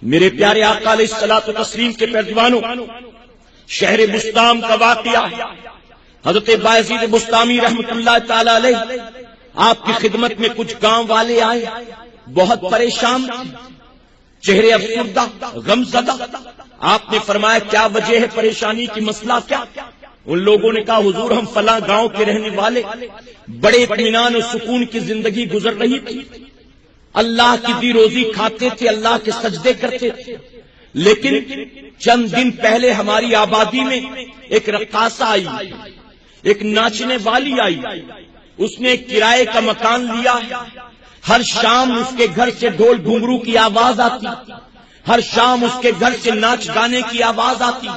میرے پیارے آقا علیہ الصلوۃ والتسلیم کے پیروانوں، شہر بسطام کا واقعہ ہے۔ حضرت بایزید بسطامی رحمۃ اللہ تعالی علیہ آپ کی خدمت میں کچھ گاؤں والے آئے، بہت پریشان تھے، چہرے افسردہ، غم زدہ۔ آپ نے فرمایا کیا وجہ ہے پریشانی کی، مسئلہ کیا؟ ان لوگوں نے کہا حضور ہم فلاں گاؤں کے رہنے والے، بڑے اطمینان و سکون کی زندگی گزر رہی تھی، اللہ کی دی روزی کھاتے تھے، اللہ کے سجدے کرتے تھے، لیکن چند دن پہلے ہماری آبادی میں ایک رقاصہ آئی، ایک ناچنے والی آئی، اس نے ایک کرائے کا مکان لیا، ہر شام اس کے گھر سے ڈھول گھنگرو کی آواز آتی، ہر شام اس کے گھر سے ناچ گانے کی آواز آتی،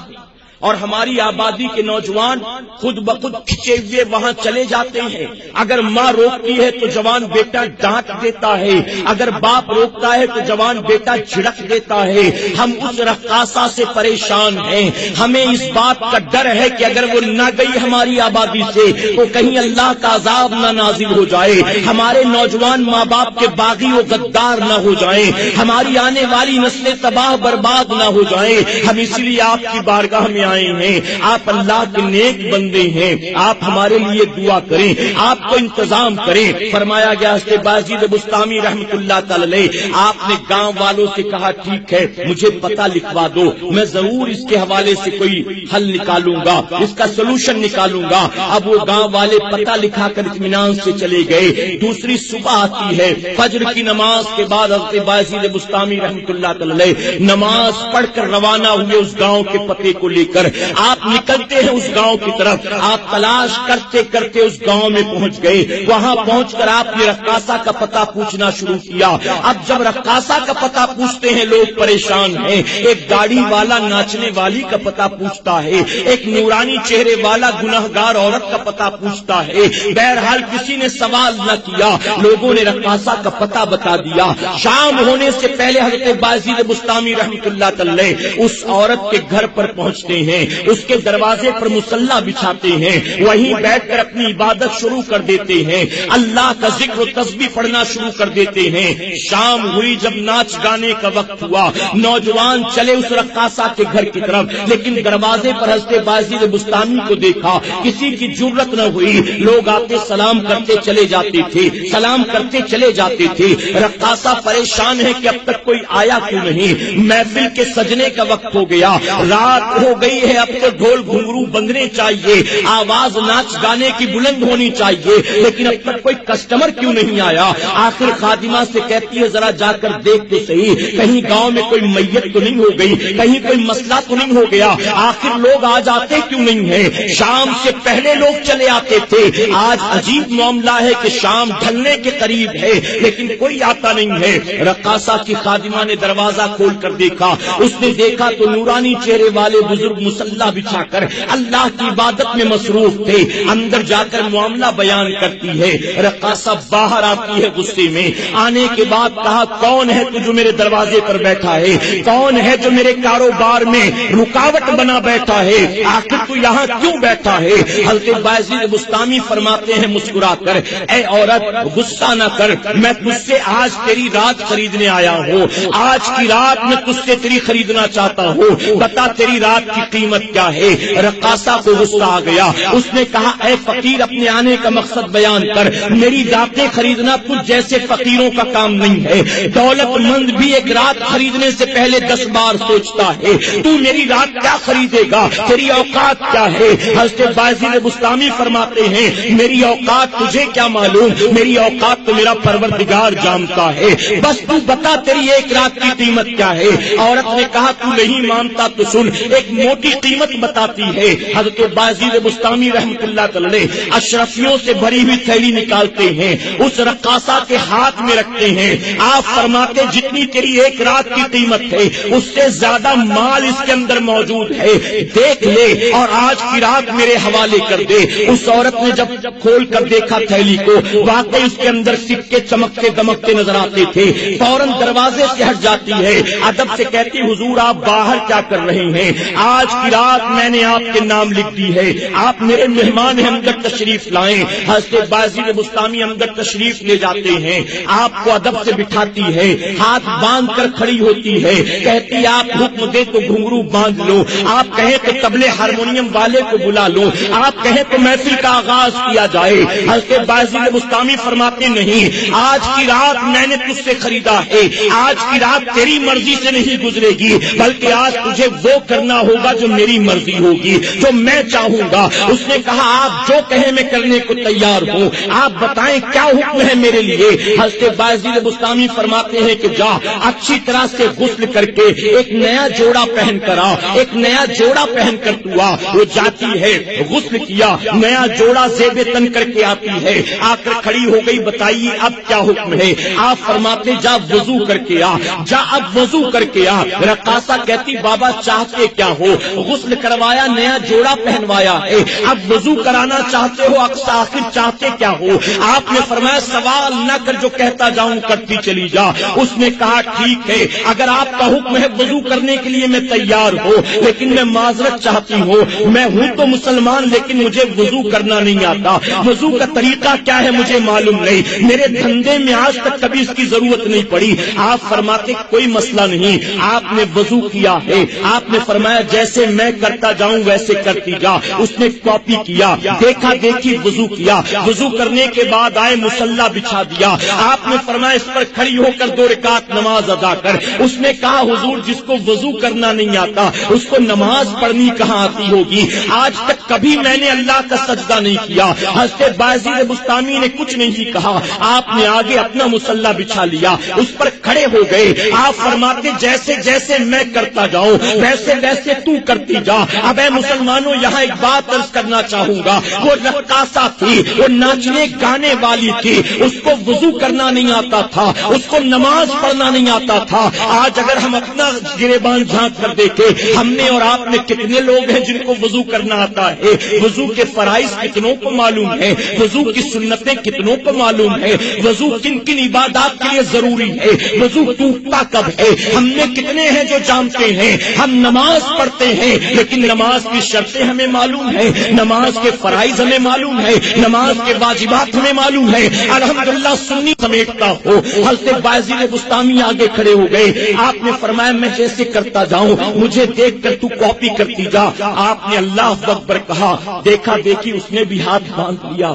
اور ہماری آبادی کے نوجوان خود بخود کھچے ہوئے وہاں چلے جاتے ہیں۔ اگر ماں روکتی ہے تو جوان بیٹا ڈانٹ دیتا ہے، اگر باپ روکتا ہے تو جوان بیٹا جھڑک دیتا ہے۔ ہم اس رقاصہ سے پریشان ہیں، ہمیں اس بات کا ڈر ہے کہ اگر وہ نہ گئی ہماری آبادی سے تو کہیں اللہ کا عذاب نہ نازل ہو جائے، ہمارے نوجوان ماں باپ کے باغی و غدار نہ ہو جائیں، ہماری آنے والی نسلیں تباہ برباد نہ ہو جائیں۔ ہم اسی لیے آپ کی بارگاہ میں آئے ہیں، آپ اللہ کے نیک بندے ہیں، آپ ہمارے لیے دعا کریں، آپ کو انتظام کریں۔ فرمایا گیا حضرت بایزید بسطامی رحمۃ اللہ تعالی علیہ آپ نے گاؤں والوں سے کہا ٹھیک ہے مجھے پتہ لکھوا دو، میں ضرور اس کے حوالے سے کوئی حل نکالوں گا، اس کا سولوشن نکالوں گا۔ اب وہ گاؤں والے پتہ لکھا کر اطمینان سے چلے گئے۔ دوسری صبح آتی ہے، فجر کی نماز کے بعد حضرت بایزید بسطامی رحمۃ اللہ تعالی علیہ نماز پڑھ کر روانہ ہوئے اس گاؤں کے پتے کو لے کر۔ آپ نکلتے ہیں اس گاؤں کی طرف، آپ تلاش کرتے کرتے اس گاؤں میں پہنچ گئے۔ وہاں پہنچ کر آپ نے رقاصہ کا پتہ پوچھنا شروع کیا۔ اب جب رقاصہ کا پتہ پوچھتے ہیں لوگ پریشان ہیں، ایک داڑھی والا ناچنے والی کا پتہ پوچھتا ہے، ایک نورانی چہرے والا گنہگار عورت کا پتہ پوچھتا ہے۔ بہرحال کسی نے سوال نہ کیا، لوگوں نے رقاصہ کا پتہ بتا دیا۔ شام ہونے سے پہلے حضرت بایزید بسطامی رحمۃ اللہ تعالی اس عورت کے گھر پر پہنچتے ہیں، اس کے دروازے پر مصلی بچھاتے ہیں، وہیں بیٹھ کر اپنی عبادت شروع کر دیتے ہیں، اللہ کا ذکر و تسبیح پڑھنا شروع کر دیتے ہیں۔ شام ہوئی، جب ناچ گانے کا وقت ہوا، نوجوان چلے اس رقاصہ کے گھر کی طرف، لیکن دروازے پر حضرت بایزید بسطامی کو دیکھا، کسی کی جرأت نہ ہوئی، لوگ آتے سلام کرتے چلے جاتے تھے، سلام کرتے چلے جاتے تھے۔ رقاصہ پریشان ہے کہ اب تک کوئی آیا کیوں نہیں، محفل کے سجنے کا وقت ہو گیا، رات ہو گئی ہے، اب تو ڈھول گھنگرو بندنے چاہیے، آواز ناچ گانے کی بلند ہونی چاہیے، لیکن اب تک کوئی کسٹمر کیوں نہیں آیا۔ آخر خادمہ سے کہتی ہے ذرا جا کر دیکھ تو صحیح، کہیں گاؤں میں کوئی میت تو نہیں ہو گئی، کہیں کوئی مسئلہ تو نہیں ہو گیا، آخر لوگ آ جاتے کیوں نہیں ہیں؟ شام سے پہلے لوگ چلے آتے تھے، آج عجیب معاملہ ہے کہ شام ڈھلنے کے قریب ہے لیکن کوئی آتا نہیں ہے۔ رقاصہ کی خادمہ نے دروازہ کھول کر دیکھا، اس نے دیکھا تو نورانی چہرے والے بزرگ مصلی بچھا کر اللہ کی عبادت میں مصروف تھے۔ اندر جا کر معاملہ بیان کرتی ہے، رقاصہ باہر آتی ہے غصے میں، آنے کے بعد کہا کون ہے تو جو میرے دروازے پر بیٹھا ہے، کون ہے جو میرے کاروبار میں رکاوٹ بنا بیٹھا ہے، آخر تو یہاں کیوں بیٹھا ہے؟ حضرت بایزید بسطامی فرماتے ہیں مسکرا کر، اے عورت غصہ نہ کر، میں تجھ سے آج تیری رات خریدنے آیا ہوں، آج کی رات میں تجھ سے تیری خریدنا چاہتا ہوں، بتا تیری رات کی قیمت کیا ہے؟ رقاصہ کو غصہ آ گیا، اس نے کہا اے فقیر اپنے آنے کا مقصد بیان کر، میری راتیں خریدنا تجھ جیسے فقیروں کا کام نہیں ہے، دولت مند بھی ایک رات خریدنے سے پہلے 10 بار سوچتا ہے، تو میری رات کیا خریدے گا، تیری اوقات کیا ہے؟ حضرت بایزید بسطامی فرماتے ہیں میری اوقات تجھے کیا معلوم، میری اوقات تو میرا پروردگار جانتا ہے، بس تو بتا تیری ایک رات کی قیمت کیا ہے؟ عورت نے کہا تو نہیں مانتا تو سن، ایک موٹی قیمت بتاتی ہے۔ حضرت بایزید بسطامی رحمۃ اللہ تعالی اشرفیوں سے بھری ہوئی تھیلی نکالتے ہیں، اس رقاصہ کے ہاتھ میں رکھتے ہیں، آپ فرماتے جتنی تیری ایک رات کی قیمت ہے اس سے زیادہ مال اس کے اندر موجود ہے، دیکھ لے اور آج کی رات میرے حوالے کر دے۔ اس عورت نے جب کھول کر دیکھا تھیلی کو، واقعی اس کے اندر سکے چمکتے دمکتے نظر آتے تھے، فوراً دروازے سے ہٹ جاتی ہے، ادب سے کہتی حضور آپ باہر کیا کر رہے ہیں، آج کی رات میں نے آپ کے نام لکھ دی ہے، آپ میرے مہمان ہیں، اندر تشریف لائیں۔ حضرت بایزید بسطامی اندر تشریف لے جاتے ہیں، آپ کو ادب سے بٹھاتی ہے، ہاتھ باندھ کر کھڑی ہوتی ہے، کہتی آپ حکم دے تو گھنگرو باندھ لو، آپ کہیں تو طبلے ہارمونیم والے کو بلا لو، آپ کہیں تو محفل کا آغاز کیا جائے۔ حضرت بایزید بسطامی فرماتے نہیں، آج کی رات میں نے تجھ سے خریدا ہے، آج کی رات تیری مرضی سے نہیں گزرے گی، بلکہ آج تجھے وہ کرنا ہوگا جو میری مرضی ہوگی، جو میں چاہوں گا۔ اس نے کہا آپ جو کہیں میں کرنے کو تیار ہوں، آپ بتائیں کیا حکم ہے میرے لیے۔ حضرت بایزید بسطامی فرماتے ہیں کہ جا اچھی طرح سے غسل کر کے ایک نیا جوڑا پہن کر آ، ایک نیا جوڑا پہن کر تو آ۔ وہ جاتی ہے، غسل کیا، نیا جوڑا زیب تن کر کے آتی ہے، آ کر کھڑی ہو گئی، بتائیے اب کیا حکم ہے۔ آپ فرماتے جا وضو کر کے آ، جا اب وضو کر کے آ۔ رقاصہ کہتی بابا چاہتے کیا ہو، غسل کروایا، نیا جوڑا پہنوایا ہے، اب وضو کرانا چاہتے ہو، آخر چاہتے کیا ہو۔ آپ نے فرمایا سوال نہ کر، جو کہتا جاؤں کرتی چلی جا۔ اس نے کہا ٹھیک ہے، اگر آپ کا حکم ہے وضو کرنے کے لیے میں تیار ہوں، لیکن میں معذرت چاہتی ہوں، میں ہوں تو مسلمان لیکن مجھے وضو کرنا نہیں آتا، وضو کا طریقہ کیا ہے مجھے معلوم نہیں، میرے دھندے میں آج تک کبھی اس کی ضرورت نہیں پڑی۔ آپ فرماتے کوئی مسئلہ نہیں، آپ نے وضو کیا ہے، آپ نے فرمایا جیسے میں کرتا جاؤں ویسے کرتی جا۔ اس نے کاپی کیا، دیکھا دیکھی وضو کیا، وضو کرنے کے بعد آئے مصلی بچھا دیا۔ آپ نے فرمایا اس پر کھڑی ہو کر 2 رکعت نماز ادا کر۔ اس نے کہا حضور جس کو وضو کرنا نہیں آتا اس کو نماز پڑھنی کہاں آتی ہوگی، آج تک کبھی میں نے اللہ کا سجدہ نہیں کیا۔ حضرت بایزید بسطامی نے کچھ نہیں کہا، آپ نے آگے اپنا مصلی بچھا لیا، اس پر کھڑے ہو گئے۔ آپ فرماتے جیسے جیسے میں کرتا جاؤں ویسے ویسے تو کرتی جا۔ اب اے مسلمانوں یہاں ایک بات عرض کرنا چاہوں گا، وہ رقاصہ تھی، وہ ناچنے گانے والی تھی، اس کو وضو کرنا نہیں آتا تھا، اس کو نماز پڑھنا نہیں آتا تھا۔ آج اگر ہم اپنا گریبان جھانک کر دیکھیں، ہم نے اور آپ نے کتنے لوگ ہیں جن کو وضو کرنا آتا ہے، وضو کے فرائض کتنوں کو معلوم ہے، وضو کی سنتیں کتنوں کو معلوم ہے، وضو کن کن عبادات کے لیے ضروری ہے، وضو ٹوٹتا کب ہے، ہم نے کتنے ہیں جو جانتے ہیں۔ ہم نماز پڑھتے ہیں لیکن نماز کی شرطیں ہمیں معلوم ہے، نماز کے فرائض ہمیں معلوم ہے، نماز کے واجبات ہمیں معلوم ہے۔ الحمدللہ سنی سمیٹتا ہو۔ حضرت بایزید بسطامی آگے کھڑے ہو گئے، آپ نے فرمایا میں جیسے کرتا جاؤں مجھے دیکھ کر تو کاپی کرتی جا۔ آپ نے اللہ اکبر کہا، دیکھا دیکھی اس نے بھی ہاتھ باندھ لیا۔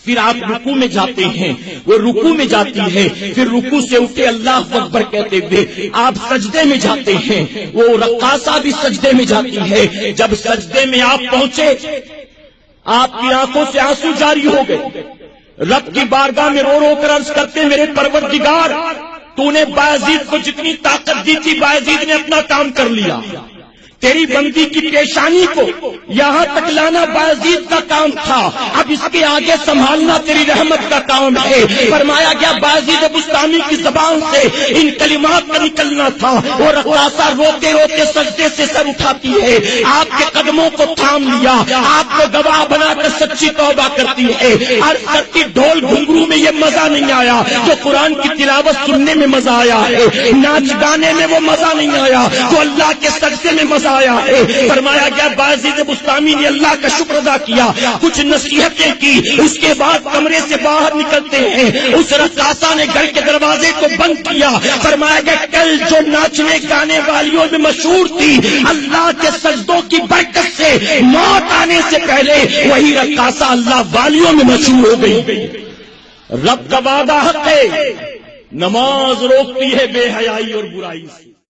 پھر آپ رکوع میں جاتے ہیں، وہ رکوع میں جاتی ہے، پھر رکوع سے اٹھے اللہ اکبر کہتے ہوئے آپ سجدے میں جاتے ہیں، وہ رقاصہ بھی سجدے میں جاتی ہے۔ جب سجدے میں آپ پہنچے آپ کی آنکھوں سے آنسو جاری ہو گئے، رب کی بارگاہ میں رو رو کر عرض کرتے میرے پروردگار تو نے بایزید کو جتنی طاقت دی تھی بایزید نے اپنا کام کر لیا، تیری بندی کی پیشانی کو یہاں تک لانا بایزید کا کام تھا، اب اس کے آگے سنبھالنا تیری رحمت کا کام ہے۔ فرمایا گیا بایزید بسطامی کی زبان سے ان کلمات کا نکلنا تھا، وہ رقاصہ روتے روتے سجدے سے سر اٹھاتی ہے، آپ کے قدموں کو تھام لیا، آپ کو گواہ بنا کر سچی توبہ کرتی ہے۔ عرض کرتی ڈھول گھنگرو میں یہ مزہ نہیں آیا جو قرآن کی تلاوت سننے میں مزہ آیا ہے، ناچ گانے میں وہ مزہ نہیں آیا جو اللہ کے سجدے میں مزہ آیا ہے۔ فرمایا گیا بایزید بسطامی نے اللہ کا شکر ادا کیا، کچھ نصیحتیں کی، اس کے بعد کمرے سے باہر نکلتے ہیں، اس رقاصہ نے گھر کے دروازے کو بند کیا۔ فرمایا گیا کل جو ناچنے گانے والیوں میں مشہور تھی، اللہ کے سجدوں کی برکت سے موت آنے سے پہلے وہی رقاصہ اللہ والیوں میں مشہور ہو گئی۔ رب کا وعدہ حق ہے، نماز روکتی ہے بے حیائی اور برائی سے۔